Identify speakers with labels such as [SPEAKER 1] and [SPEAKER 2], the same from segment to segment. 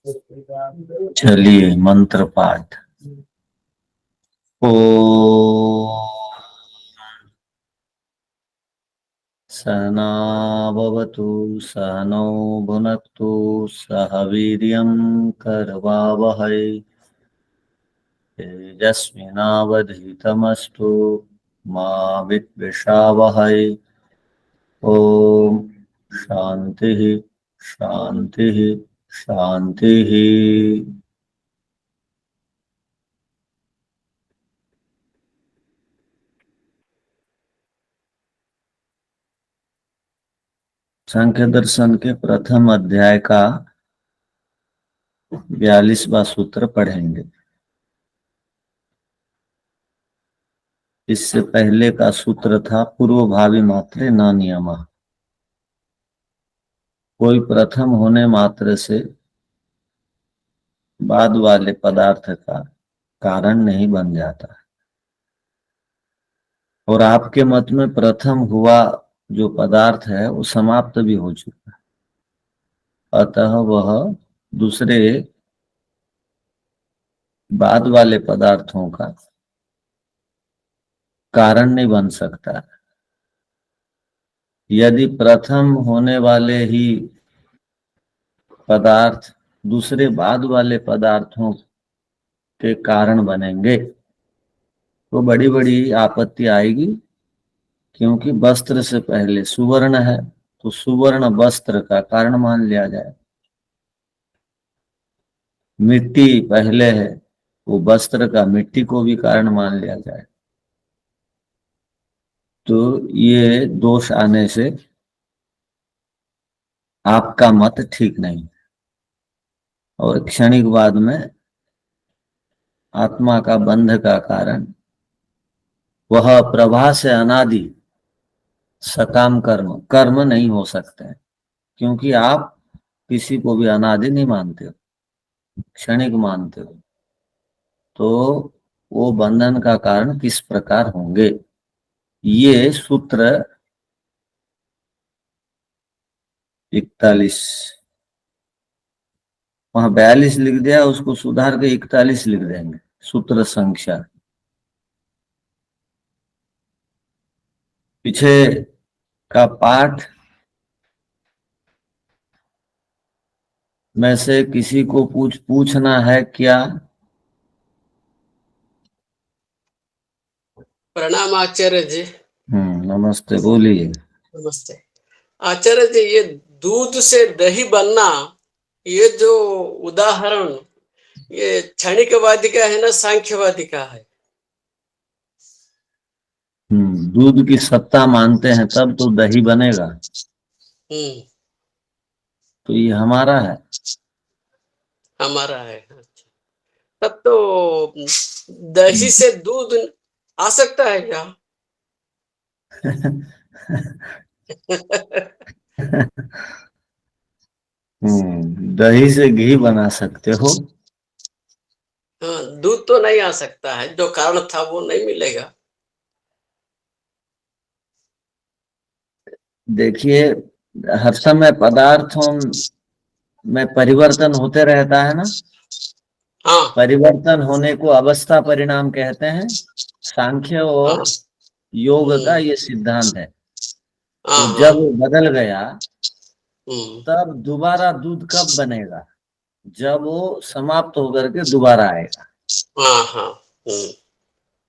[SPEAKER 1] चलिए मंत्र पाठ। ओम सहना भवतु सहनौ भुनक्तु सह वीर्यं करवावहै तेजस्विनावधीतमस्तु मा विद्विषावहै। ओम शांति शांति शांति। सांख्य दर्शन के प्रथम अध्याय का 42वां सूत्र पढ़ेंगे। इससे पहले का सूत्र था पूर्वभावी मात्रे न नियमः। कोई प्रथम होने मात्र से बाद वाले पदार्थ का कारण नहीं बन जाता। और आपके मत में प्रथम हुआ जो पदार्थ है वो समाप्त भी हो चुका है, अतः वह दूसरे बाद वाले पदार्थों का कारण नहीं बन सकता। यदि प्रथम होने वाले ही पदार्थ दूसरे बाद वाले पदार्थों के कारण बनेंगे तो बड़ी बड़ी आपत्ति आएगी, क्योंकि वस्त्र से पहले सुवर्ण है तो सुवर्ण वस्त्र का कारण मान लिया जाए। मिट्टी पहले है वो वस्त्र का मिट्टी को भी कारण मान लिया जाए। तो ये दोष आने से आपका मत ठीक नहीं। और क्षणिकवाद में आत्मा का बंध का कारण वह प्रभा से अनादि सकाम कर्म कर्म नहीं हो सकते, क्योंकि आप किसी को भी अनादि नहीं मानते हो, क्षणिक मानते हो। तो वो बंधन का कारण किस प्रकार होंगे, ये सूत्र 41, वहां 42 लिख दिया, उसको सुधार के 41 लिख देंगे। सूत्र संख्या पीछे का पाठ में से किसी को पूछना है क्या?
[SPEAKER 2] प्रणाम आचार्य जी।
[SPEAKER 1] नमस्ते, बोलिए।
[SPEAKER 2] नमस्ते आचार्य जी, ये दूध से दही बनना, ये जो उदाहरण ये क्षणिकवादी का है ना सांख्यवादी का है?
[SPEAKER 1] दूध की सत्ता मानते हैं तब तो दही बनेगा। तो ये हमारा है।
[SPEAKER 2] हमारा है। तब तो दही से दूध आ सकता है क्या?
[SPEAKER 1] दही से घी बना सकते हो।
[SPEAKER 2] हाँ, दूध तो नहीं आ सकता है, जो कारण था वो नहीं मिलेगा।
[SPEAKER 1] देखिए, हर समय पदार्थों में परिवर्तन होते रहता है ना।
[SPEAKER 2] हाँ,
[SPEAKER 1] परिवर्तन होने को अवस्था परिणाम कहते हैं। सांख्य और
[SPEAKER 2] हाँ,
[SPEAKER 1] योग का ये सिद्धांत है।
[SPEAKER 2] हाँ,
[SPEAKER 1] तो
[SPEAKER 2] हाँ,
[SPEAKER 1] जब वो बदल गया तब दोबारा दूध कब बनेगा? जब वो समाप्त होकर के दोबारा आएगा।
[SPEAKER 2] हाँ, हाँ,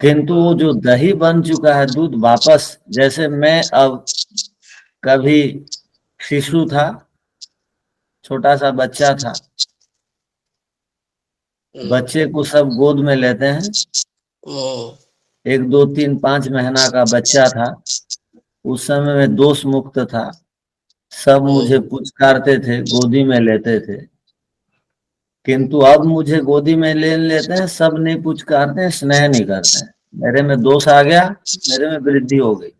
[SPEAKER 1] किंतु वो जो दही बन चुका है, दूध वापस, जैसे मैं अब कभी शिशु था, छोटा सा बच्चा था, बच्चे को सब गोद में लेते हैं। 1, 2, 3, 5 महीना का बच्चा था, उस समय में दोष मुक्त था, सब मुझे पुचकारते थे, गोदी में लेते थे। किंतु अब मुझे गोदी में ले लेते हैं, सब नहीं पुचकारते हैं, स्नेह नहीं करते हैं। मेरे में दोष आ गया, मेरे में वृद्धि हो गई,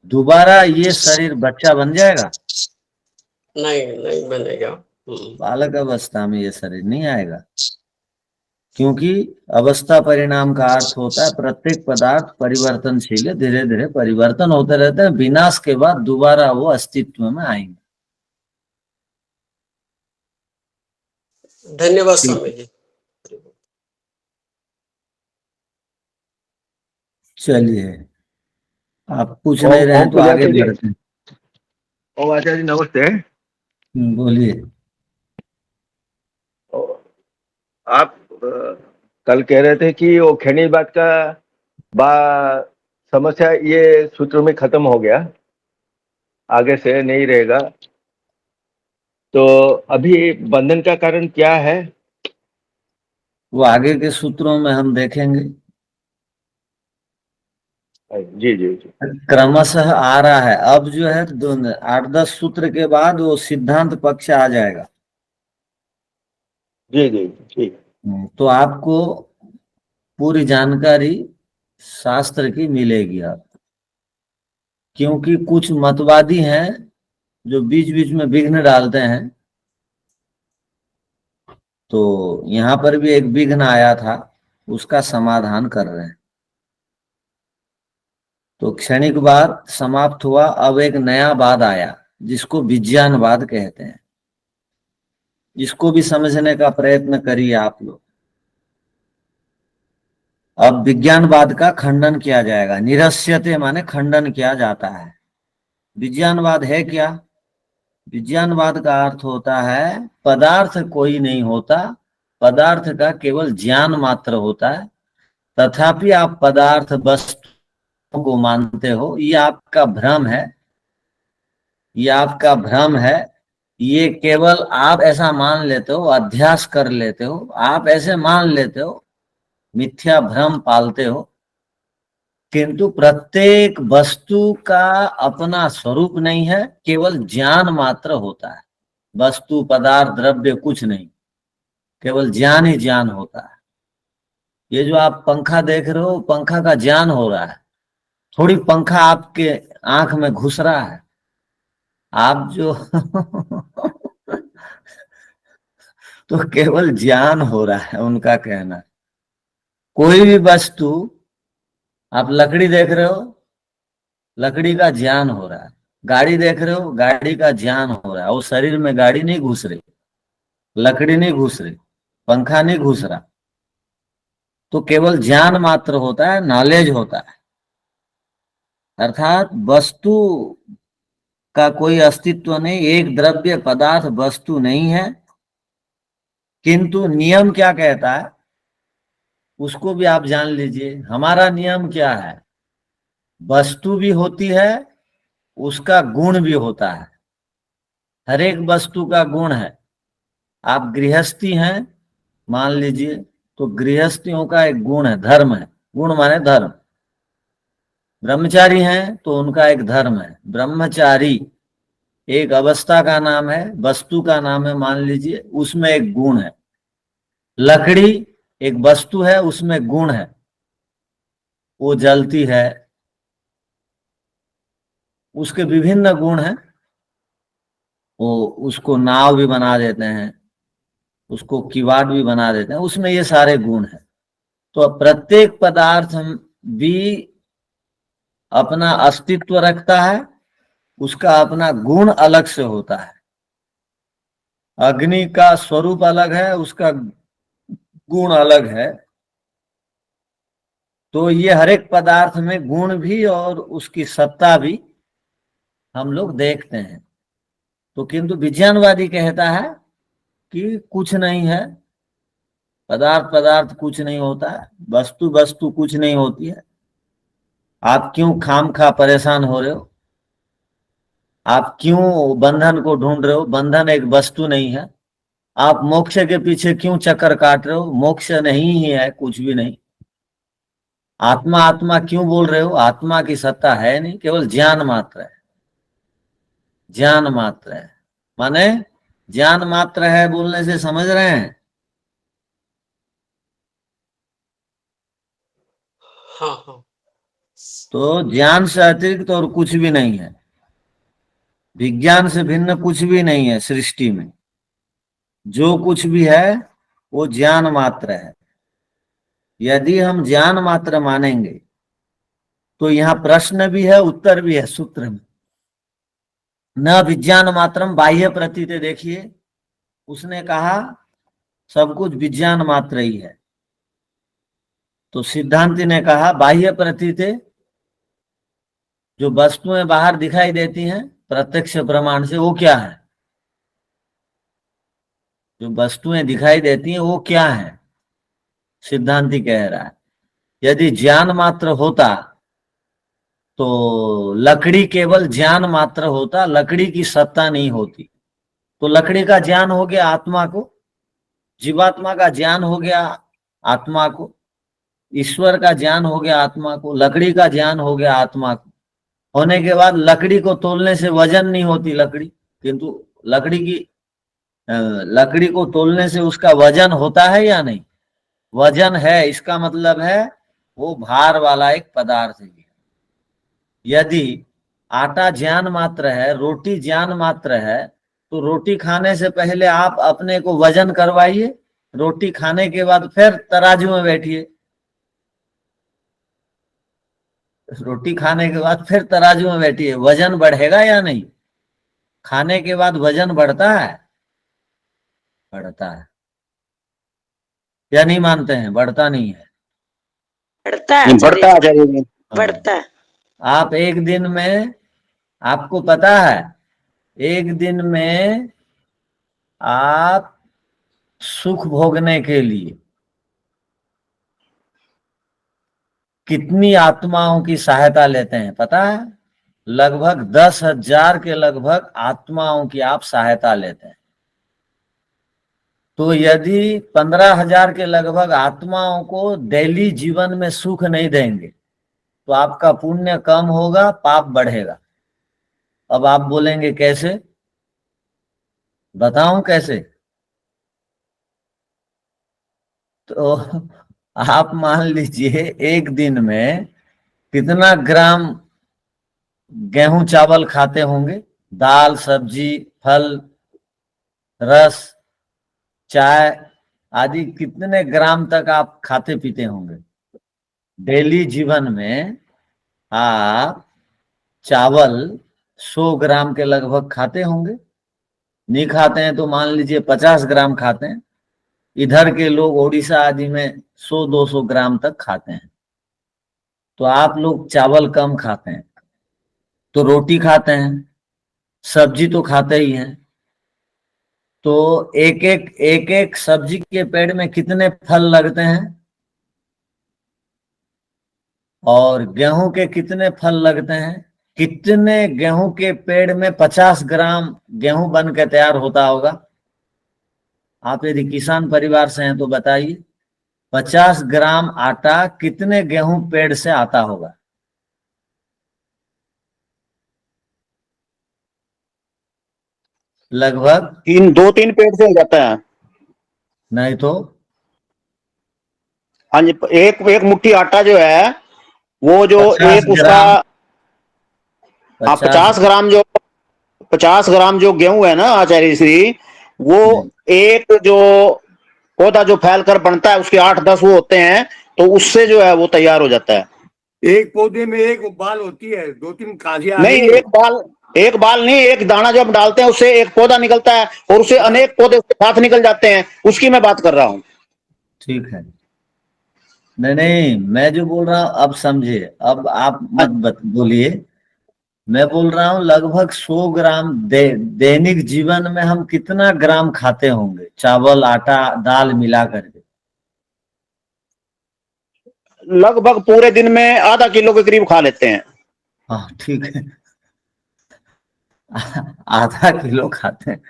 [SPEAKER 1] दोबारा ये शरीर बच्चा बन जाएगा?
[SPEAKER 2] नहीं, नहीं बनेगा।
[SPEAKER 1] बालक अवस्था में ये शरीर नहीं आएगा, क्योंकि अवस्था परिणाम का अर्थ होता है प्रत्येक पदार्थ परिवर्तनशील है, धीरे धीरे परिवर्तन होते रहते हैं, विनाश के बाद दोबारा वो अस्तित्व में आएंगे।
[SPEAKER 2] धन्यवाद स्वामी जी।
[SPEAKER 1] चलिए, आप पूछ
[SPEAKER 3] ओम
[SPEAKER 1] नहीं रहे
[SPEAKER 3] ओम
[SPEAKER 1] हैं तो आगे
[SPEAKER 3] पूजारी जी,
[SPEAKER 1] बढ़ते हैं।
[SPEAKER 3] ओम आचार्य जी नमस्ते।
[SPEAKER 1] बोलिए।
[SPEAKER 3] आप कल कह रहे थे कि वो खैनी बात का बा समस्या ये सूत्र में खत्म हो गया, आगे से नहीं रहेगा, तो अभी बंधन का कारण क्या है?
[SPEAKER 1] वो आगे के सूत्रों में हम देखेंगे।
[SPEAKER 3] जी जी जी
[SPEAKER 1] क्रमशः आ रहा है। अब जो है 8-10 सूत्र के बाद वो सिद्धांत पक्ष आ जाएगा।
[SPEAKER 3] जी जी ठीक।
[SPEAKER 1] तो आपको पूरी जानकारी शास्त्र की मिलेगी आपको, क्योंकि कुछ मतवादी हैं जो बीच बीच में विघ्न डालते हैं। तो यहाँ पर भी एक विघ्न आया था, उसका समाधान कर रहे हैं। तो क्षणिक वाद समाप्त हुआ, अब एक नया वाद आया जिसको विज्ञानवाद कहते हैं। इसको भी समझने का प्रयत्न करिए आप लोग। अब विज्ञानवाद का खंडन किया जाएगा। निरस्यते माने खंडन किया जाता है। विज्ञानवाद है क्या? विज्ञानवाद का अर्थ होता है पदार्थ कोई नहीं होता, पदार्थ का केवल ज्ञान मात्र होता है। तथापि आप पदार्थ वस्तु को मानते हो, ये आपका भ्रम है। ये आपका भ्रम है। ये केवल आप ऐसा मान लेते हो, अध्यास कर लेते हो, आप ऐसे मान लेते हो, मिथ्या भ्रम पालते हो। किंतु प्रत्येक वस्तु का अपना स्वरूप नहीं है, केवल ज्ञान मात्र होता है। वस्तु पदार्थ द्रव्य कुछ नहीं, केवल ज्ञान ही ज्ञान होता है। ये जो आप पंखा देख रहे हो, पंखा का ज्ञान हो रहा है, थोड़ी पंखा आपके आंख में घुस रहा है। आप जो तो केवल ज्ञान हो रहा है, उनका कहना। कोई भी वस्तु, आप लकड़ी देख रहे हो, लकड़ी का ज्ञान हो रहा है। गाड़ी देख रहे हो, गाड़ी का ज्ञान हो रहा है। वो शरीर में गाड़ी नहीं घुस रही, लकड़ी नहीं घुस रही, पंखा नहीं घुस रहा। तो केवल ज्ञान मात्र होता है, नॉलेज होता है। अर्थात वस्तु का कोई अस्तित्व नहीं, एक द्रव्य पदार्थ वस्तु नहीं है। किंतु नियम क्या कहता है उसको भी आप जान लीजिए। हमारा नियम क्या है? वस्तु भी होती है, उसका गुण भी होता है। हर एक वस्तु का गुण है। आप गृहस्थी हैं मान लीजिए, तो गृहस्थियों का एक गुण है, धर्म है। गुण माने धर्म। ब्रह्मचारी हैं तो उनका एक धर्म है। ब्रह्मचारी एक अवस्था का नाम है, वस्तु का नाम है मान लीजिए, उसमें एक गुण है। लकड़ी एक वस्तु है, उसमें गुण है, वो जलती है, उसके विभिन्न गुण हैं। वो उसको नाव भी बना देते हैं, उसको किवाड़ भी बना देते हैं, उसमें ये सारे गुण हैं। तो प्रत्येक पदार्थ भी अपना अस्तित्व रखता है, उसका अपना गुण अलग से होता है। अग्नि का स्वरूप अलग है, उसका गुण अलग है। तो ये हर एक पदार्थ में गुण भी और उसकी सत्ता भी हम लोग देखते हैं। तो किंतु विज्ञानवादी कहता है कि कुछ नहीं है, पदार्थ पदार्थ कुछ नहीं होता है, वस्तु वस्तु कुछ नहीं होती है। आप क्यों खामखा परेशान हो रहे हो? आप क्यों बंधन को ढूंढ रहे हो? बंधन एक वस्तु नहीं है। आप मोक्ष के पीछे क्यों चक्कर काट रहे हो? मोक्ष नहीं ही है, कुछ भी नहीं। आत्मा आत्मा क्यों बोल रहे हो? आत्मा की सत्ता है नहीं, केवल ज्ञान मात्र है। ज्ञान मात्र है माने ज्ञान मात्र है बोलने से समझ रहे हैं?
[SPEAKER 2] हाँ हाँ।
[SPEAKER 1] तो ज्ञान से अतिरिक्त और कुछ भी नहीं है। विज्ञान से भिन्न कुछ भी नहीं है सृष्टि में। जो कुछ भी है वो ज्ञान मात्र है। यदि हम ज्ञान मात्र मानेंगे तो यहाँ प्रश्न भी है, उत्तर भी है सूत्र में। न विज्ञान मात्रम बाह्य प्रतीत। देखिए उसने कहा सब कुछ विज्ञान मात्र ही है। तो सिद्धांति ने कहा बाह्य प्रतीत जो वस्तुएं बाहर दिखाई देती हैं प्रत्यक्ष प्रमाण से, वो क्या है? जो वस्तुएं दिखाई देती हैं वो क्या है? सिद्धांति कह रहा है यदि ज्ञान मात्र होता तो लकड़ी केवल ज्ञान मात्र होता, लकड़ी की सत्ता नहीं होती। तो लकड़ी का ज्ञान हो गया आत्मा को, जीवात्मा का ज्ञान हो गया आत्मा को, ईश्वर का ज्ञान हो गया आत्मा को, लकड़ी का ज्ञान हो गया आत्मा को। होने के बाद लकड़ी को तोलने से वजन नहीं होती लकड़ी, किंतु लकड़ी को तोलने से उसका वजन होता है या नहीं? वजन है, इसका मतलब है वो भार वाला एक पदार्थ है। यदि आटा ज्ञान मात्र है, रोटी ज्ञान मात्र है, तो रोटी खाने से पहले आप अपने को वजन करवाइए, रोटी खाने के बाद फिर तराजू में बैठिए। रोटी खाने के बाद फिर तराजू में बैठिए, वजन बढ़ेगा या नहीं? खाने के बाद वजन बढ़ता है? बढ़ता है या नहीं मानते हैं? बढ़ता नहीं है,
[SPEAKER 4] बढ़ता है, बढ़ता है।
[SPEAKER 1] आप एक दिन में, आपको पता है एक दिन में आप सुख भोगने के लिए कितनी आत्माओं की सहायता लेते हैं पता है? लगभग 10,000 के लगभग आत्माओं की आप सहायता लेते हैं। तो यदि 15,000 के लगभग आत्माओं को डेली जीवन में सुख नहीं देंगे तो आपका पुण्य कम होगा, पाप बढ़ेगा। अब आप बोलेंगे कैसे? बताऊं कैसे? तो आप मान लीजिए एक दिन में कितना ग्राम गेहूं चावल खाते होंगे, दाल सब्जी फल रस चाय आदि कितने ग्राम तक आप खाते पीते होंगे? डेली जीवन में आप चावल 100 ग्राम के लगभग खाते होंगे, नहीं खाते हैं तो मान लीजिए 50 ग्राम खाते हैं। इधर के लोग उड़ीसा आदि में 100-200 ग्राम तक खाते हैं। तो आप लोग चावल कम खाते हैं, तो रोटी खाते हैं, सब्जी तो खाते ही हैं। तो एक एक सब्जी के पेड़ में कितने फल लगते हैं? और गेहूं के कितने फल लगते हैं? कितने गेहूं के पेड़ में 50 ग्राम गेहूं बन के तैयार होता होगा? आप यदि किसान परिवार से हैं तो बताइए 50 ग्राम आटा कितने गेहूं पेड़ से आता होगा? लगभग
[SPEAKER 5] 2-3 पेड़ से हो जाता है।
[SPEAKER 1] नहीं तो
[SPEAKER 5] हाँ जी, एक मुट्ठी आटा जो है वो जो
[SPEAKER 1] 50
[SPEAKER 5] एक उसका हाँ 50 ग्राम जो गेहूं है ना आचार्य श्री, वो एक जो पौधा जो फैल कर बनता है उसके 8-10 वो होते हैं, तो उससे जो है वो तैयार हो जाता है।
[SPEAKER 6] एक पौधे में एक बाल होती है, 2-3 कांजियां
[SPEAKER 5] नहीं, एक बाल नहीं, एक दाना जब डालते हैं उससे एक पौधा निकलता है और उससे अनेक पौधे उसके साथ निकल जाते हैं, उसकी मैं बात कर रहा हूँ।
[SPEAKER 1] ठीक है, नहीं मैं जो बोल रहा हूं अब समझिए, अब आप मत बोलिए। मैं बोल रहा हूं लगभग 100 ग्राम दैनिक जीवन में हम कितना ग्राम खाते होंगे चावल आटा दाल मिला करके?
[SPEAKER 5] लगभग पूरे दिन में आधा किलो के करीब खा लेते हैं।
[SPEAKER 1] हाँ ठीक है, आधा किलो खाते हैं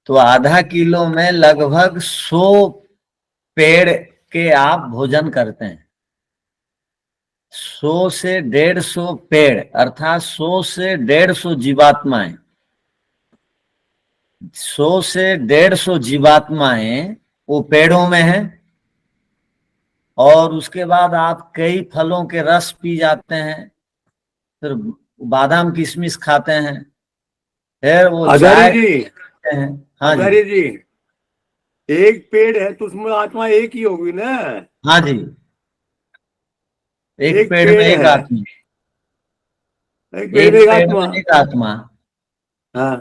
[SPEAKER 1] तो आधा किलो में लगभग 100 पेड़ के आप भोजन करते हैं। 100 से 150 पेड़ अर्थात 100 से 150 जीवात्माएं, 100 से 150 जीवात्माएं वो पेड़ों में है। और उसके बाद आप कई फलों के रस पी जाते हैं, फिर बादाम किशमिश खाते हैं, फिर वो चाय पीते हैं। हाँ
[SPEAKER 6] आचार्य जी, एक पेड़ है तो उसमें आत्मा एक ही होगी ना?
[SPEAKER 1] हाँ जी, एक पेड़ में एक आत्मा,
[SPEAKER 6] एक पेड़ में एक आत्मा।
[SPEAKER 1] एक आत्मा।
[SPEAKER 6] हाँ,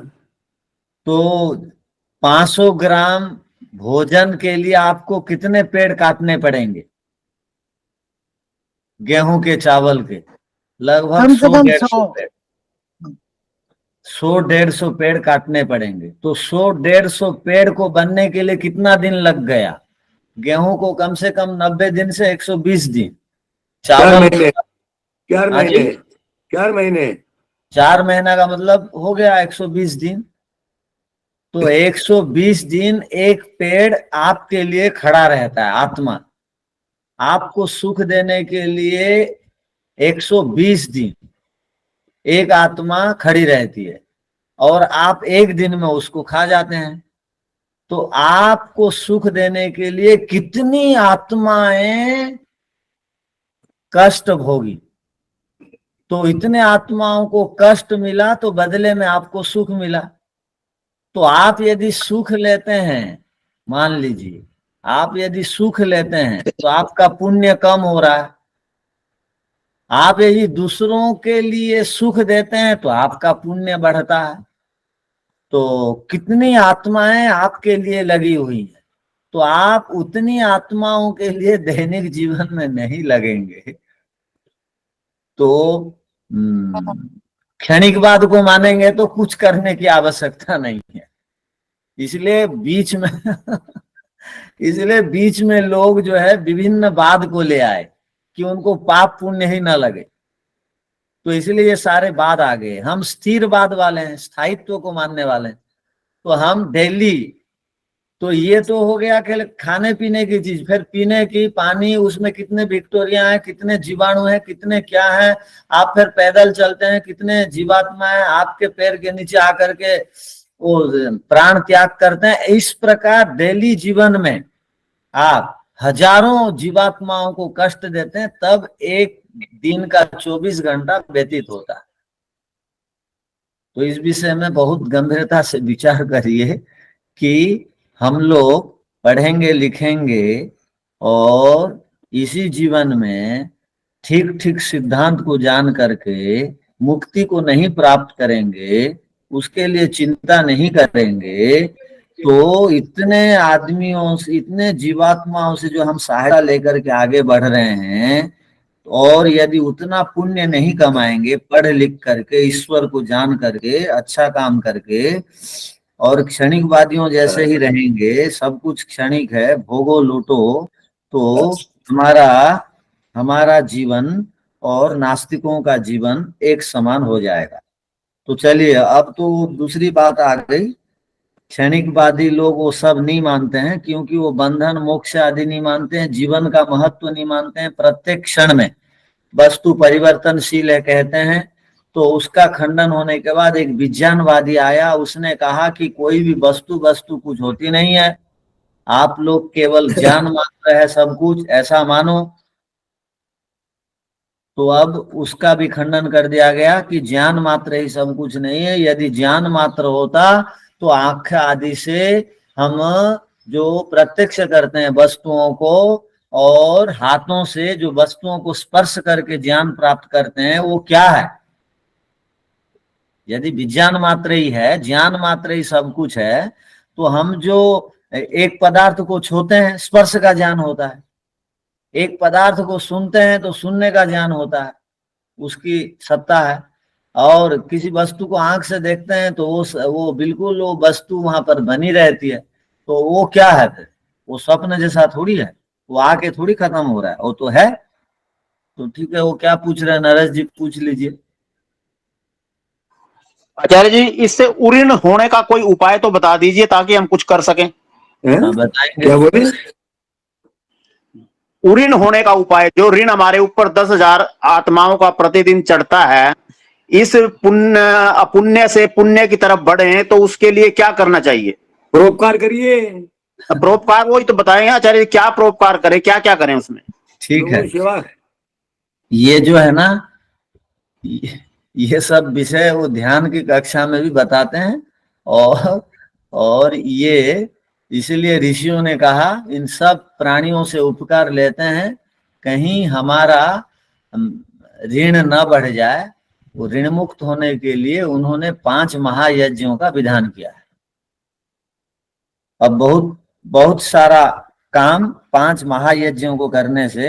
[SPEAKER 1] तो 500 ग्राम भोजन के लिए आपको कितने पेड़ काटने पड़ेंगे गेहूं के, चावल के? लगभग
[SPEAKER 4] कम से
[SPEAKER 1] 100
[SPEAKER 4] कम
[SPEAKER 1] 150 पेड़, 100 150 पेड़ काटने पड़ेंगे। तो 100 150 पेड़ को बनने के लिए कितना दिन लग गया? गेहूं को कम से कम 90 दिन से 120 दिन,
[SPEAKER 6] 4
[SPEAKER 1] चावल
[SPEAKER 6] महीने, 4
[SPEAKER 1] हाँ
[SPEAKER 6] महीने,
[SPEAKER 1] जी,
[SPEAKER 6] 4 महीने।
[SPEAKER 1] 4 महीना का मतलब हो गया 120 दिन। तो 120 दिन एक पेड़ आपके लिए खड़ा रहता है, आत्मा आपको सुख देने के लिए 120 दिन एक आत्मा खड़ी रहती है, और आप एक दिन में उसको खा जाते हैं। तो आपको सुख देने के लिए कितनी आत्माएं कष्ट भोगी। तो इतने आत्माओं को कष्ट मिला तो बदले में आपको सुख मिला। तो आप यदि सुख लेते हैं, मान लीजिए आप यदि सुख लेते हैं तो आपका पुण्य कम हो रहा है। आप यदि दूसरों के लिए सुख देते हैं तो आपका पुण्य बढ़ता है। तो कितनी आत्माएं आपके लिए लगी हुई हैं, तो आप उतनी आत्माओं के लिए दैनिक जीवन में नहीं लगेंगे तो क्षणिकवाद को मानेंगे तो कुछ करने की आवश्यकता नहीं है। इसलिए बीच में इसलिए बीच में लोग जो है विभिन्न वाद को ले आए कि उनको पाप पुण्य ही ना लगे। तो इसलिए ये सारे वाद आ गए। हम स्थिरवाद वाले हैं, स्थायित्व को मानने वाले हैं। तो हम डेली, तो ये तो हो गया कि खाने पीने की चीज, फिर पीने की पानी, उसमें कितने बैक्टीरिया हैं, कितने जीवाणु हैं, कितने क्या हैं। आप फिर पैदल चलते हैं, कितने जीवात्मा है आपके पैर के नीचे आकर के वो प्राण त्याग करते हैं। इस प्रकार डेली जीवन में आप हजारों जीवात्माओं को कष्ट देते हैं, तब एक दिन का 24 घंटा व्यतीत होता है। तो इस विषय में बहुत गंभीरता से विचार करिए कि हम लोग पढ़ेंगे लिखेंगे और इसी जीवन में ठीक ठीक सिद्धांत को जान करके मुक्ति को नहीं प्राप्त करेंगे, उसके लिए चिंता नहीं करेंगे, तो इतने आदमियों से, इतने जीवात्माओं से जो हम सहायता लेकर के आगे बढ़ रहे हैं, और यदि उतना पुण्य नहीं कमाएंगे पढ़ लिख करके, ईश्वर को जान करके, अच्छा काम करके, और क्षणिकवादियों जैसे ही रहेंगे, सब कुछ क्षणिक है, भोगो लूटो, तो हमारा जीवन और नास्तिकों का जीवन एक समान हो जाएगा। तो चलिए, अब तो दूसरी बात आ गई। क्षणिकवादी लोग वो सब नहीं मानते हैं, क्योंकि वो बंधन मोक्ष आदि नहीं मानते हैं, जीवन का महत्व नहीं मानते हैं, प्रत्येक क्षण में वस्तु परिवर्तनशील है कहते हैं। तो उसका खंडन होने के बाद एक विज्ञानवादी आया, उसने कहा कि कोई भी वस्तु कुछ होती नहीं है, आप लोग केवल ज्ञान मात्र है सब कुछ, ऐसा मानो। तो अब उसका भी खंडन कर दिया गया कि ज्ञान मात्र ही सब कुछ नहीं है। यदि ज्ञान मात्र होता तो आंख आदि से हम जो प्रत्यक्ष करते हैं वस्तुओं को, और हाथों से जो वस्तुओं को स्पर्श करके ज्ञान प्राप्त करते हैं, वो क्या है? यदि विज्ञान मात्र ही है, ज्ञान मात्र ही सब कुछ है, तो हम जो एक पदार्थ को छूते हैं, स्पर्श का ज्ञान होता है। एक पदार्थ को सुनते हैं तो सुनने का ज्ञान होता है, उसकी सत्ता है। और किसी वस्तु को आंख से देखते हैं तो वो बिल्कुल वो वस्तु वहां पर बनी रहती है। तो वो क्या है फिर? वो स्वप्न जैसा थोड़ी है, वो आके थोड़ी खत्म हो रहा है, वो तो है। तो ठीक है, वो क्या पूछ रहे हैं नरेश जी, पूछ लीजिए।
[SPEAKER 5] आचार्य जी, इससे उऋण होने का कोई उपाय तो बता दीजिए ताकि हम कुछ कर सकें।
[SPEAKER 1] बताएंगे।
[SPEAKER 6] क्या बोले?
[SPEAKER 5] उऋण होने का उपाय, जो ऋण हमारे ऊपर 10,000 आत्माओं का प्रतिदिन चढ़ता है, इस पुण्य अपुण्य से पुण्य की तरफ बढ़े तो उसके लिए क्या करना चाहिए?
[SPEAKER 6] परोपकार करिए।
[SPEAKER 5] परोपकार, वही तो बताएंगे आचार्य, क्या परोपकार करें, क्या क्या करें उसमें?
[SPEAKER 1] ठीक है,
[SPEAKER 6] सेवा।
[SPEAKER 1] ये जो है ना, ये सब विषय वो ध्यान की कक्षा में भी बताते हैं। और ये इसलिए ऋषियों ने कहा इन सब प्राणियों से उपकार लेते हैं, कहीं हमारा ऋण न बढ़ जाए। वो ऋण मुक्त होने के लिए उन्होंने 5 महायज्ञों का विधान किया है। अब बहुत बहुत सारा काम 5 महायज्ञों को करने से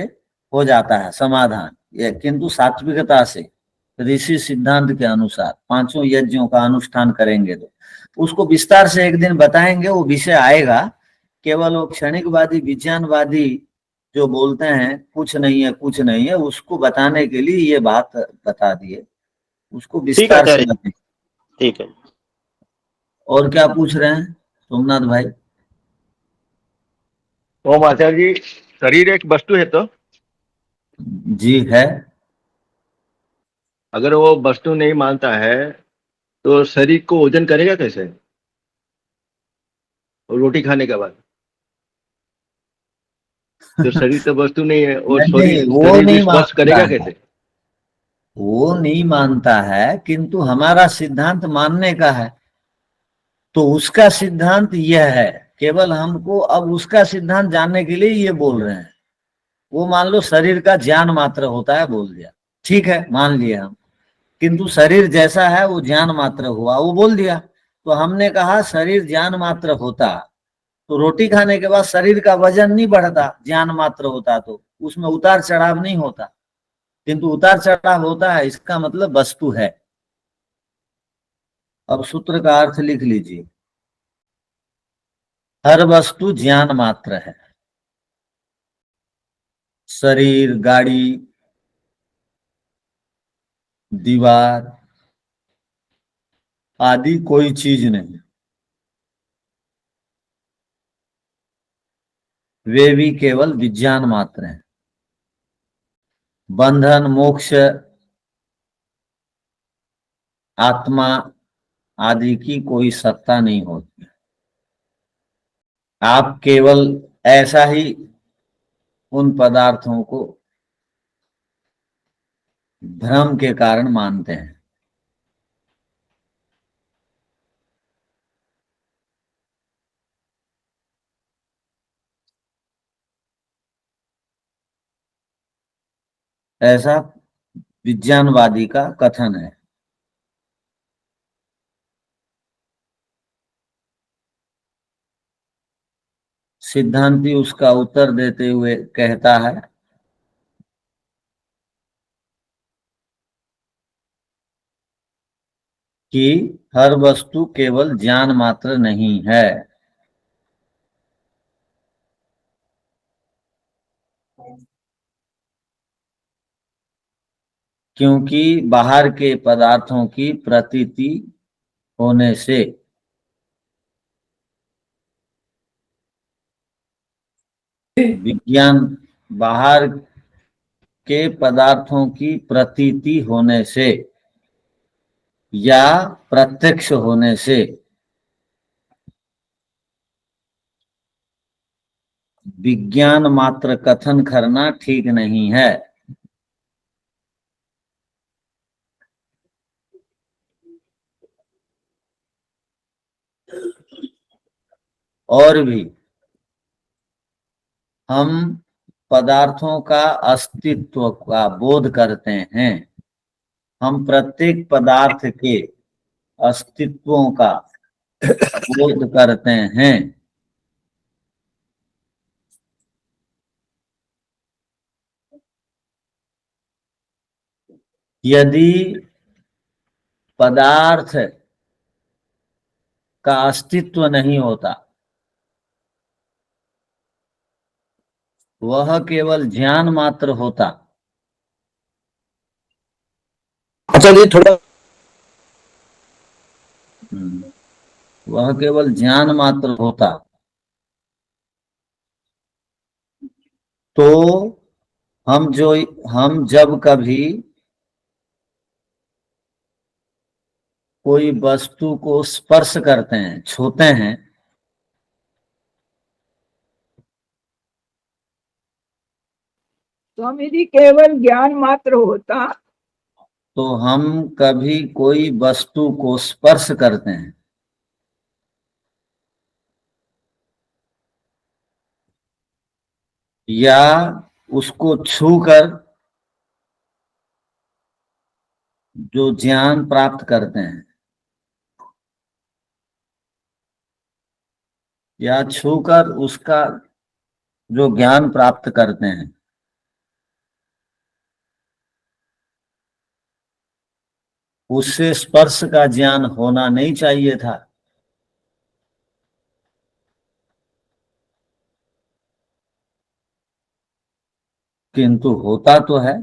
[SPEAKER 1] हो जाता है समाधान, ये किंतु सात्विकता से ऋषि सिद्धांत के अनुसार 5 यज्ञों का अनुष्ठान करेंगे तो उसको विस्तार से एक दिन बताएंगे, वो विषय आएगा। केवल वो क्षणिकवादी विज्ञानवादी जो बोलते हैं कुछ नहीं है कुछ नहीं है, उसको बताने के लिए ये बात बता दिए, उसको विस्तार से बताएंगे।
[SPEAKER 5] ठीक है।
[SPEAKER 1] और क्या पूछ रहे हैं सोमनाथ भाई?
[SPEAKER 3] ओम आचार्य जी, शरीर एक वस्तु है तो
[SPEAKER 1] जी है।
[SPEAKER 3] अगर वो वस्तु नहीं मानता है तो शरीर को वजन करेगा कैसे? और रोटी खाने के बाद तो शरीर तो वस्तु नहीं है, और
[SPEAKER 1] नहीं, वो
[SPEAKER 3] शरीर भी
[SPEAKER 1] नहीं
[SPEAKER 3] स्पर्श
[SPEAKER 1] मानता
[SPEAKER 3] करेगा
[SPEAKER 1] है,
[SPEAKER 3] कैसे?
[SPEAKER 1] वो नहीं मानता है, किंतु हमारा सिद्धांत मानने का है। तो उसका सिद्धांत यह है, केवल हमको अब उसका सिद्धांत जानने के लिए ये बोल रहे हैं। वो मान लो शरीर का ज्ञान मात्र होता है बोल दिया, ठीक है मान लिया हम, किंतु शरीर जैसा है वो ज्ञान मात्र हुआ, वो बोल दिया। तो हमने कहा शरीर ज्ञान मात्र होता तो रोटी खाने के बाद शरीर का वजन नहीं बढ़ता, ज्ञान मात्र होता तो उसमें उतार चढ़ाव नहीं होता, किंतु उतार चढ़ाव होता है, इसका मतलब वस्तु है। अब सूत्र का अर्थ लिख लीजिए, हर वस्तु ज्ञान मात्र है। शरीर, गाड़ी, दीवार आदि कोई चीज नहीं, वे भी केवल विज्ञान मात्र हैं। बंधन, मोक्ष, आत्मा आदि की कोई सत्ता नहीं होती। आप केवल ऐसा ही उन पदार्थों को भ्रम के कारण मानते हैं। ऐसा विज्ञानवादी का कथन है। सिद्धांती उसका उत्तर देते हुए कहता है कि हर वस्तु केवल ज्ञान मात्र नहीं है। क्योंकि बाहर के पदार्थों की प्रतीति होने से विज्ञान, बाहर के पदार्थों की प्रतीति होने से या प्रत्यक्ष होने से विज्ञान मात्र कथन करना ठीक नहीं है। और भी हम पदार्थों का अस्तित्व का बोध करते हैं, हम प्रत्येक पदार्थ के अस्तित्वों का बोध करते हैं। यदि पदार्थ का अस्तित्व नहीं होता, वह केवल ज्ञान मात्र होता।
[SPEAKER 5] अच्छा जी थोड़ा
[SPEAKER 1] वह केवल ज्ञान मात्र होता तो हम जब कभी कोई वस्तु को स्पर्श करते हैं, छूते हैं,
[SPEAKER 7] स्वामी जी केवल ज्ञान मात्र होता
[SPEAKER 1] तो हम कभी कोई वस्तु को स्पर्श करते हैं या उसको छूकर जो ज्ञान प्राप्त करते हैं, या छूकर उसका जो ज्ञान प्राप्त करते हैं, उससे स्पर्श का ज्ञान होना नहीं चाहिए था, किंतु होता तो है।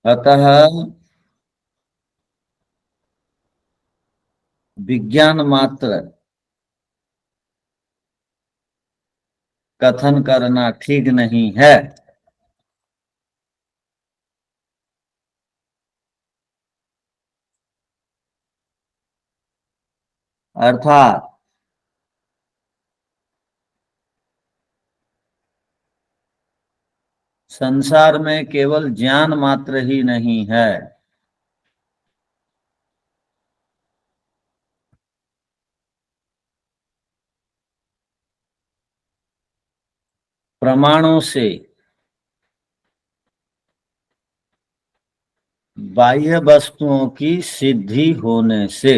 [SPEAKER 1] अतः विज्ञान मात्र कथन करना ठीक नहीं है। अर्थात संसार में केवल ज्ञान मात्र ही नहीं है, प्रमाणों से बाह्य वस्तुओं की सिद्धि होने से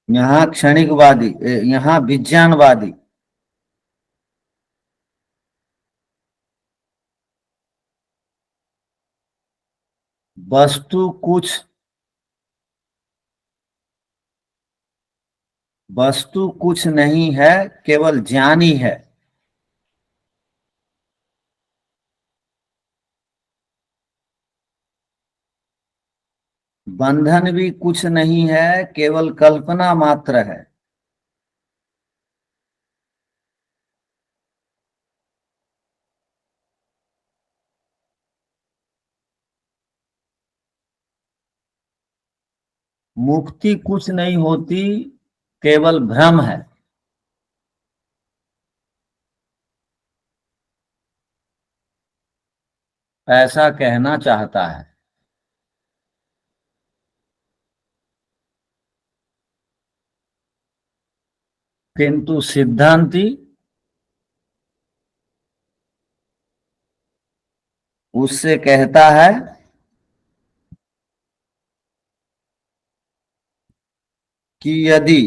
[SPEAKER 1] यहाँ क्षणिकवादी, यहाँ विज्ञानवादी वस्तु कुछ नहीं है, केवल ज्ञान ही है। बंधन भी कुछ नहीं है, केवल कल्पना मात्र है। मुक्ति कुछ नहीं होती, केवल भ्रम है। ऐसा कहना चाहता है। किंतु सिद्धांती उससे कहता है कि यदि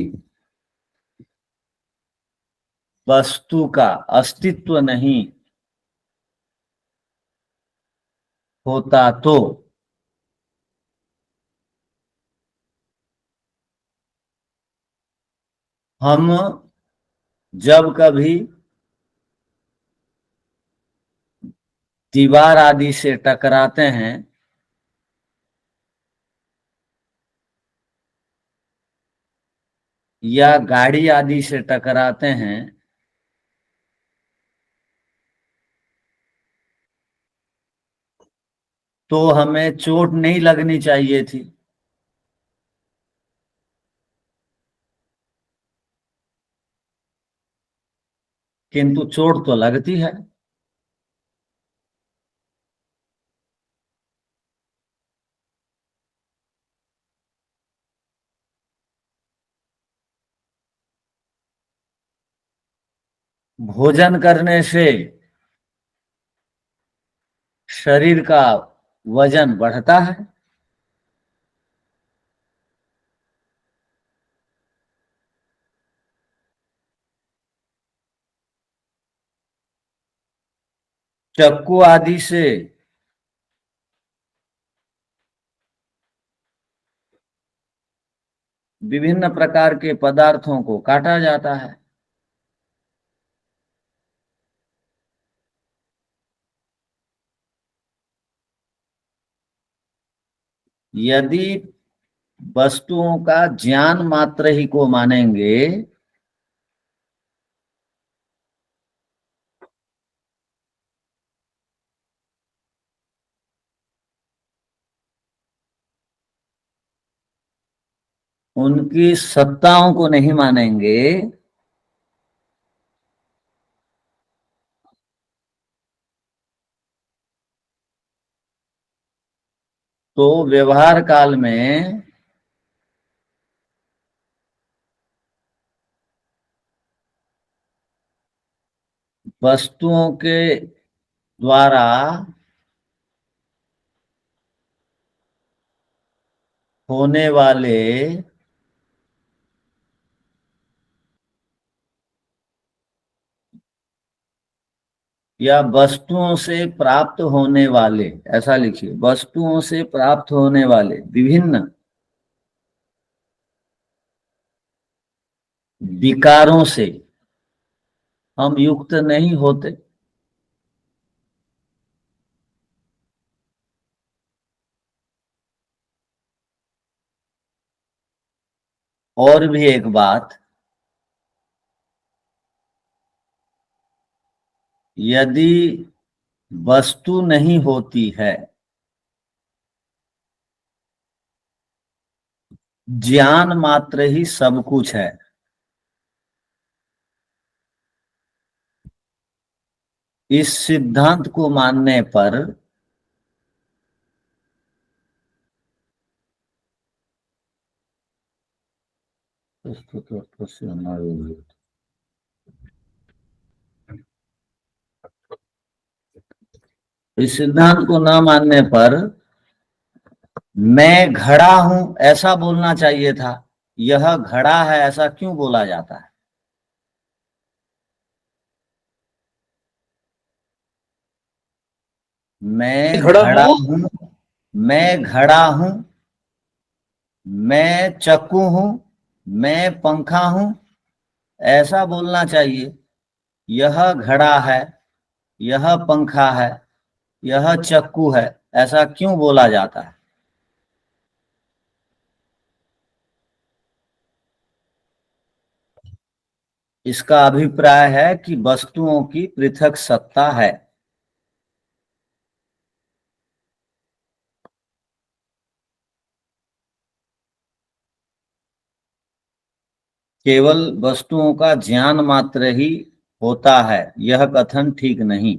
[SPEAKER 1] वस्तु का अस्तित्व नहीं होता तो हम जब कभी दीवार आदि से टकराते हैं या गाड़ी आदि से टकराते हैं, तो हमें चोट नहीं लगनी चाहिए थी, किंतु चोट तो लगती है। भोजन करने से शरीर का वजन बढ़ता है, चाकू आदि से विभिन्न प्रकार के पदार्थों को काटा जाता है। यदि वस्तुओं का ज्ञान मात्र ही को मानेंगे उनकी सत्ताओं को नहीं मानेंगे, तो व्यवहार काल में वस्तुओं के द्वारा होने वाले या वस्तुओं से प्राप्त होने वाले, ऐसा लिखिए, वस्तुओं से प्राप्त होने वाले विभिन्न विकारों से हम युक्त नहीं होते। और भी एक बात, यदि वस्तु नहीं होती है, ज्ञान मात्र ही सब कुछ है। इस सिद्धांत को मानने पर इस सिद्धांत को न मानने पर मैं घड़ा हूं ऐसा बोलना चाहिए था। यह घड़ा है ऐसा क्यों बोला जाता है? मैं घड़ा हूं, मैं घड़ा हूं, मैं चक्कू हूं, मैं पंखा हूं, ऐसा बोलना चाहिए। यह घड़ा है, यह पंखा है, यह चक्कू है, ऐसा क्यों बोला जाता है? इसका अभिप्राय है कि वस्तुओं की पृथक सत्ता है। केवल वस्तुओं का ज्ञान मात्र ही होता है, यह कथन ठीक नहीं।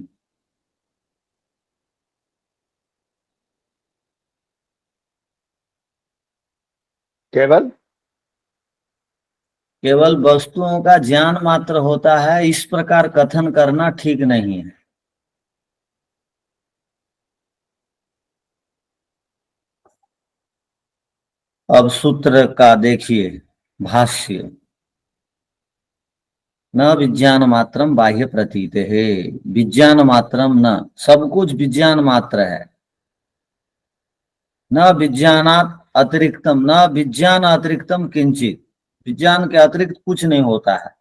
[SPEAKER 1] केवल वस्तुओं का ज्ञान मात्र होता है, इस प्रकार कथन करना ठीक नहीं है। अब सूत्र का देखिए भाष्य। न विज्ञान मात्रम बाह्य प्रतीत है, विज्ञान मात्रम न, सब कुछ विज्ञान मात्र है। न विज्ञानात अतिरिक्तम, न विज्ञान अतिरिक्तम किंचित, विज्ञान के अतिरिक्त कुछ नहीं होता है।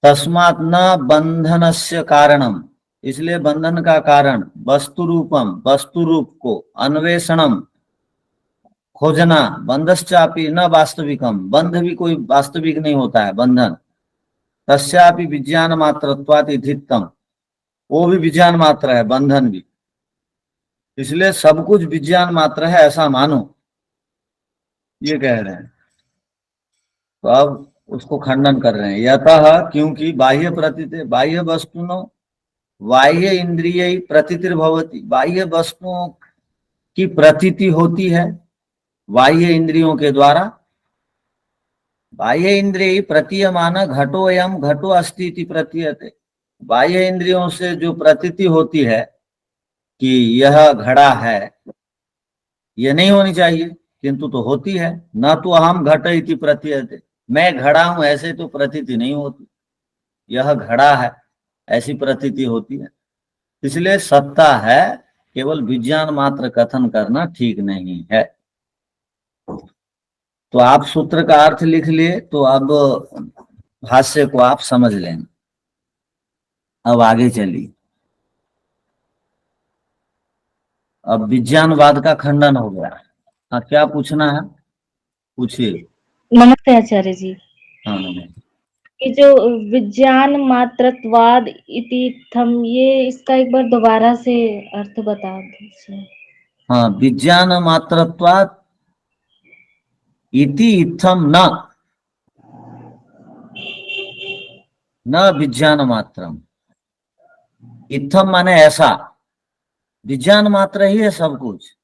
[SPEAKER 1] तस्मात् न बंधनस्य कारणम, इसलिए बंधन का कारण वस्तु रूपम, वस्तु रूप को, अन्वेषणम खोजना, बंधश्चापि न वास्तविकम, बंध भी कोई वास्तविक नहीं होता है बंधन। तस्यापि विज्ञान मात्रत्वात् इत्थम, वो भी विज्ञान मात्र है, बंधन भी। इसलिए सब कुछ विज्ञान मात्र है ऐसा मानो, ये कह रहे हैं। तो अब उसको खंडन कर रहे हैं। यतः, क्योंकि बाह्य प्रतीत, बाह्य वस्तुनो बाह्य इंद्रिय प्रतीतिर्भवति, बाह्य वस्तुओं की प्रतीति होती है बाह्य इंद्रियों के द्वारा। बाह्य इंद्रिय प्रतीयमान घटोयम घटो अस्ति इति प्रतीयते, बाह्य इंद्रियों से जो प्रतीति होती है कि यह घड़ा है, यह नहीं होनी चाहिए किंतु तो होती है। न तो अहम घट इति प्रतीयते, मैं घड़ा हूं ऐसे तो प्रतीति नहीं होती, यह घड़ा है ऐसी प्रतीति होती है। इसलिए सत्ता है, केवल विज्ञान मात्र कथन करना ठीक नहीं है। तो आप सूत्र का अर्थ लिख लिए, तो अब भाष्य को आप समझ लेंगे। अब आगे चलिए। अब विज्ञानवाद का खंडन हो गया। हाँ, क्या पूछना है पूछिए।
[SPEAKER 8] नमस्ते आचार्य जी।
[SPEAKER 1] हाँ नमस्ते।
[SPEAKER 8] ये जो विज्ञान मात्रत्वाद इतिथम, ये इसका एक बार दोबारा से अर्थ बता दीजिए।
[SPEAKER 1] हाँ, विज्ञान मात्रत्वाद इति इत्थम न विज्ञान मात्रम, इत्थम माने ऐसा, विज्ञान मात्र ही है सब कुछ।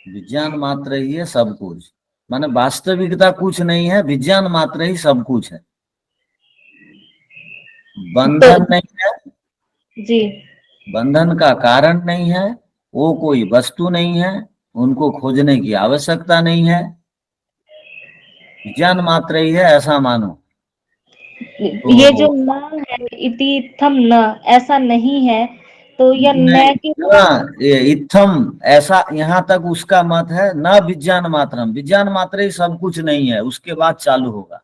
[SPEAKER 1] विज्ञान मात्र ही है सब कुछ। माने वास्तविकता कुछ नहीं है, विज्ञान मात्र ही सब कुछ है, बंधन नहीं है,
[SPEAKER 8] जी
[SPEAKER 1] बंधन का कारण नहीं है, वो कोई वस्तु नहीं है, उनको खोजने की आवश्यकता नहीं है, विज्ञान मात्र ही है, ऐसा मानो।
[SPEAKER 8] ये जो न है इति थम न, ऐसा नहीं है, तो यह न की
[SPEAKER 1] ये इत्थम ऐसा, यहाँ तक उसका मत है, न विज्ञान मात्रम, विज्ञान मात्र ही सब कुछ नहीं है, उसके बाद चालू होगा,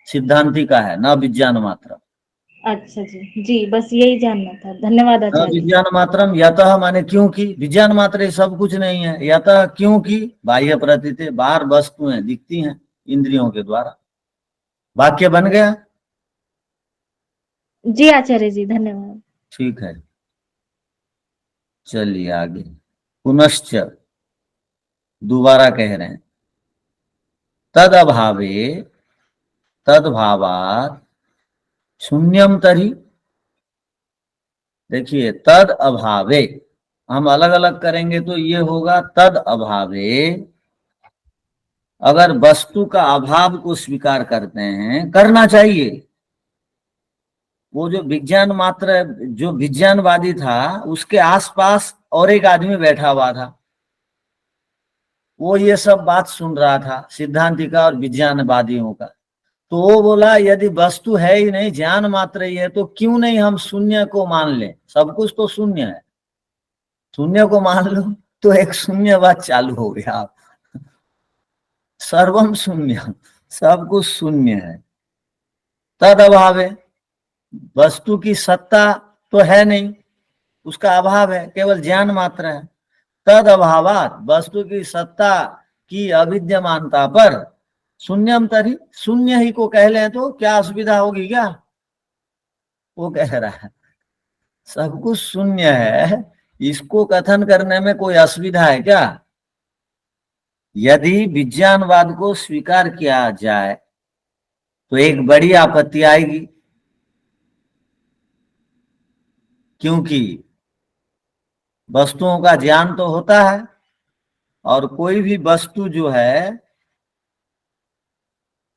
[SPEAKER 1] सिद्धांति का है न विज्ञान मात्रम।
[SPEAKER 8] अच्छा जी, जी बस यही जानना था, धन्यवाद
[SPEAKER 1] न
[SPEAKER 8] आचार्य जी।
[SPEAKER 1] विज्ञान मात्रम यतः माने क्योंकि, विज्ञान मात्र ही सब कुछ नहीं है, यतः क्योंकि बाह्य प्रतीते, बाहर वस्तुएं दिखती हैं इंद्रियों के द्वारा। वाक्य बन गया?
[SPEAKER 8] जी आचार्य जी, धन्यवाद।
[SPEAKER 1] ठीक है, चलिए आगे। पुनश्च, दोबारा कह रहे हैं, तद अभावे तद्भावात् शून्यम तरी। देखिए, तद अभावे हम अलग अलग करेंगे तो ये होगा तद अभावे, अगर वस्तु का अभाव को स्वीकार करते हैं, करना चाहिए। वो जो विज्ञान मात्र, जो विज्ञानवादी था, उसके आसपास और एक आदमी बैठा हुआ था, वो ये सब बात सुन रहा था, सिद्धांति का और विज्ञानवादियों का। तो वो बोला यदि वस्तु है ही नहीं, ज्ञान मात्र ही है, तो क्यों नहीं हम शून्य को मान लें, सब कुछ तो शून्य है, शून्य को मान लो। तो एक शून्यवाद चालू हो गया, आप सर्वम शून्य, सब कुछ शून्य है। तद अभावे, वस्तु की सत्ता तो है नहीं, उसका अभाव है, केवल ज्ञान मात्र है। तद अभावात, वस्तु की सत्ता की अविद्यमानता पर शून्यम तरी, शून्य ही को कह लें तो क्या असुविधा होगी क्या? वो कह रहा है सब कुछ शून्य है, इसको कथन करने में कोई असुविधा है क्या? यदि विज्ञानवाद को स्वीकार किया जाए तो एक बड़ी आपत्ति आएगी, क्योंकि वस्तुओं का ज्ञान तो होता है, और कोई भी वस्तु जो है,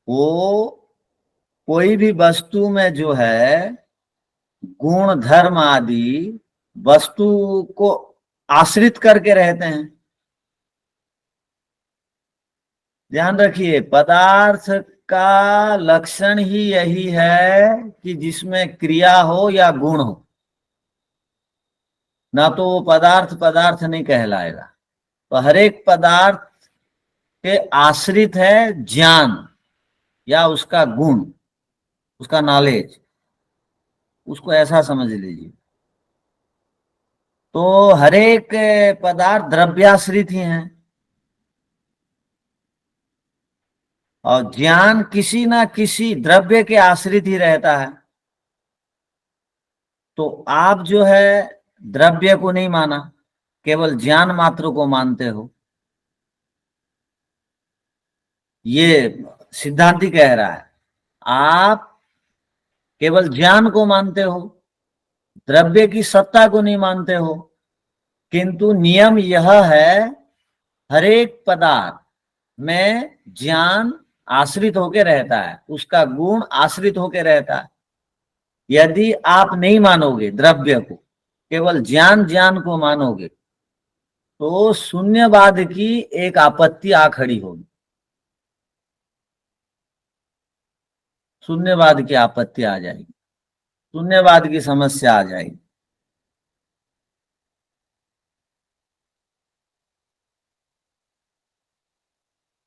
[SPEAKER 1] वो कोई भी वस्तु में जो है गुण धर्म आदि वस्तु को आश्रित करके रहते हैं। ध्यान रखिए, पदार्थ का लक्षण ही यही है कि जिसमें क्रिया हो या गुण हो, ना तो वो पदार्थ पदार्थ नहीं कहलाएगा। तो हर एक पदार्थ के आश्रित है ज्ञान या उसका गुण, उसका नॉलेज, उसको ऐसा समझ लीजिए। तो हर एक पदार्थ द्रव्याश्रित ही हैं, और ज्ञान किसी ना किसी द्रव्य के आश्रित ही रहता है। तो आप जो है द्रव्य को नहीं माना, केवल ज्ञान मात्र को मानते हो, ये सिद्धांति कह रहा है। आप केवल ज्ञान को मानते हो, द्रव्य की सत्ता को नहीं मानते हो, किंतु नियम यह है हर एक पदार्थ में ज्ञान आश्रित होकर रहता है, उसका गुण आश्रित होकर रहता है। यदि आप नहीं मानोगे द्रव्य को, केवल ज्ञान को मानोगे, तो शून्यवाद की एक आपत्ति आ खड़ी होगी, शून्यवाद की आपत्ति आ जाएगी, शून्यवाद की समस्या आ जाएगी।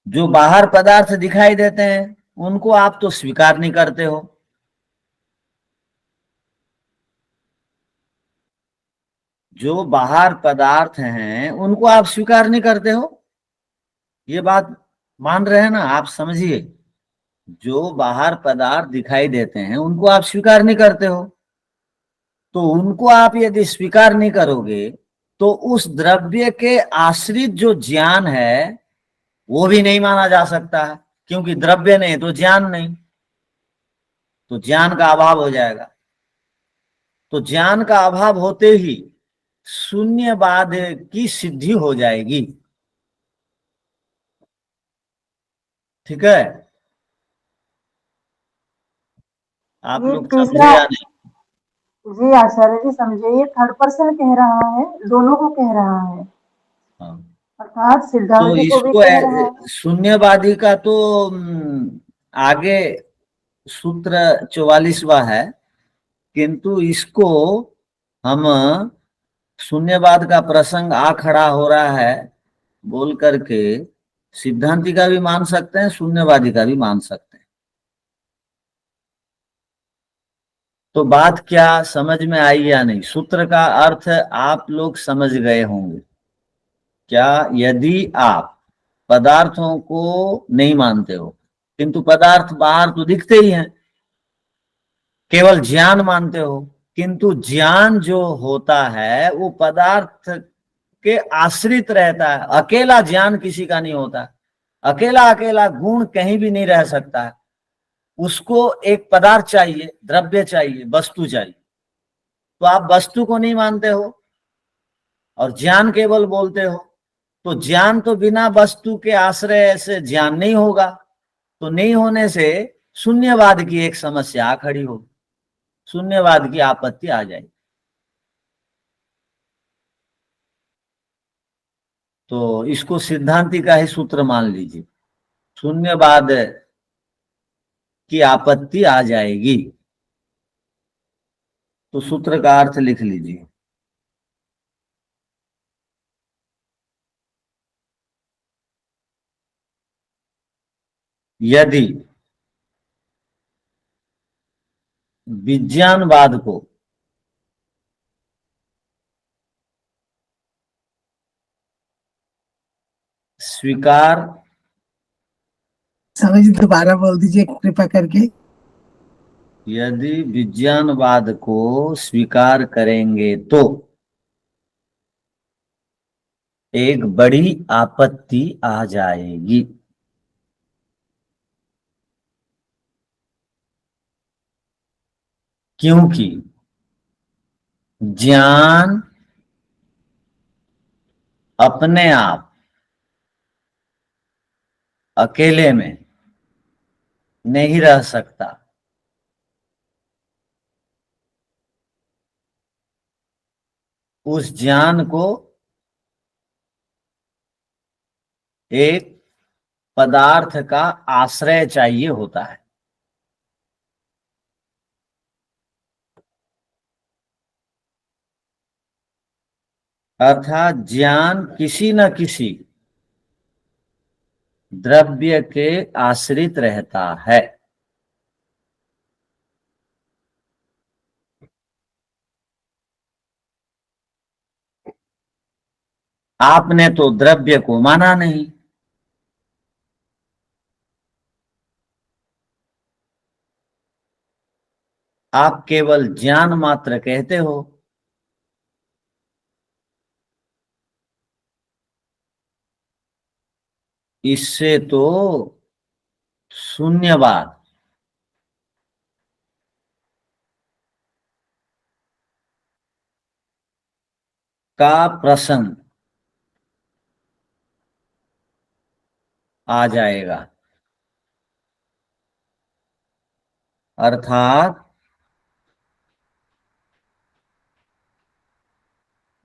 [SPEAKER 1] जो बाहर पदार्थ दिखाई देते हैं उनको आप तो स्वीकार नहीं करते हो, जो बाहर पदार्थ हैं उनको आप स्वीकार नहीं करते हो, ये बात मान रहे हैं ना आप? समझिए, जो बाहर पदार्थ दिखाई देते हैं उनको आप स्वीकार नहीं करते हो, तो उनको आप यदि स्वीकार नहीं करोगे तो उस द्रव्य के आश्रित जो ज्ञान है वो भी नहीं माना जा सकता है, क्योंकि द्रव्य नहीं तो ज्ञान नहीं, तो ज्ञान का अभाव हो जाएगा। तो ज्ञान का अभाव होते ही शून्यवाद की सिद्धि हो जाएगी। ठीक है, आप
[SPEAKER 9] ये
[SPEAKER 1] लोग समझे
[SPEAKER 9] तीसरा,
[SPEAKER 1] या नहीं?
[SPEAKER 9] जी आचार्य जी समझे, ये थर्ड पर्सन कह रहा है, दोनों को कह रहा है,
[SPEAKER 1] हाँ।
[SPEAKER 9] अर्थात
[SPEAKER 1] तो
[SPEAKER 9] सिद्धांत को भी
[SPEAKER 1] इसको
[SPEAKER 9] कह रहा है।
[SPEAKER 1] शून्यवादी का तो आगे सूत्र 44वां है, किंतु इसको हम शून्यवाद का प्रसंग आ खड़ा हो रहा है बोल करके सिद्धांति का भी मान सकते हैं, शून्यवादी का भी मान सकते हैं। तो बात क्या समझ में आई या नहीं? सूत्र का अर्थ आप लोग समझ गए होंगे क्या? यदि आप पदार्थों को नहीं मानते हो, किंतु पदार्थ बाहर तो दिखते ही हैं, केवल ज्ञान मानते हो, किंतु ज्ञान जो होता है वो पदार्थ के आश्रित रहता है। अकेला ज्ञान किसी का नहीं होता, अकेला अकेला गुण कहीं भी नहीं रह सकता है, उसको एक पदार्थ चाहिए, द्रव्य चाहिए, वस्तु चाहिए। तो आप वस्तु को नहीं मानते हो और ज्ञान केवल बोलते हो, तो ज्ञान तो बिना वस्तु के आश्रय से ज्ञान नहीं होगा, तो नहीं होने से शून्यवाद की एक समस्या खड़ी होगी, शून्यवाद की आपत्ति आ जाएगी। तो इसको सिद्धांति का ही सूत्र मान लीजिए, शून्यवाद की आपत्ति आ जाएगी। तो सूत्र का अर्थ लिख लीजिए, यदि विज्ञानवाद को स्वीकार,
[SPEAKER 10] समझ दोबारा बोल दीजिए कृपा करके।
[SPEAKER 1] यदि विज्ञानवाद को स्वीकार करेंगे तो एक बड़ी आपत्ति आ जाएगी। क्योंकि ज्ञान अपने आप अकेले में नहीं रह सकता, उस ज्ञान को एक पदार्थ का आश्रय चाहिए होता है। अर्थात ज्ञान किसी न किसी द्रव्य के आश्रित रहता है। आपने तो द्रव्य को माना नहीं, आप केवल ज्ञान मात्र कहते हो। इससे तो शून्यवाद का प्रसंग आ जाएगा। अर्थात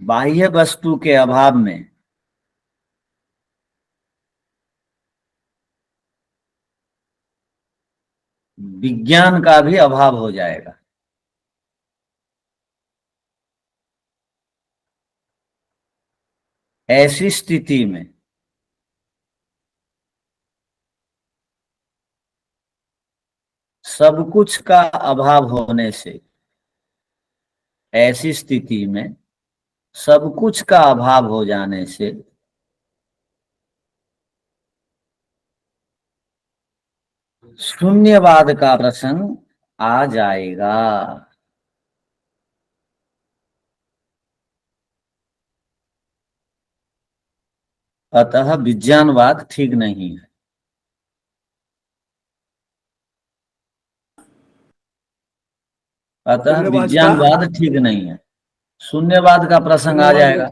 [SPEAKER 1] बाह्य वस्तु के अभाव में विज्ञान का भी अभाव हो जाएगा। ऐसी स्थिति में सब कुछ का अभाव होने से, ऐसी स्थिति में सब कुछ का अभाव हो जाने से शून्यवाद का प्रसंग आ जाएगा। अतः विज्ञानवाद ठीक नहीं है। अतः विज्ञानवाद ठीक नहीं है, शून्यवाद का प्रसंग आ जाएगा।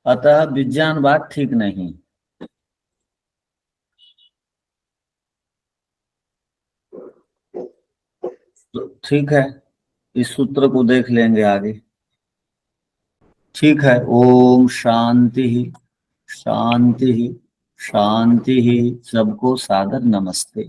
[SPEAKER 1] अतः विज्ञानवाद ठीक नहीं। तो ठीक है, इस सूत्र को देख लेंगे आगे। ठीक है। ओम शांति शांति शांति। सबको सादर नमस्ते।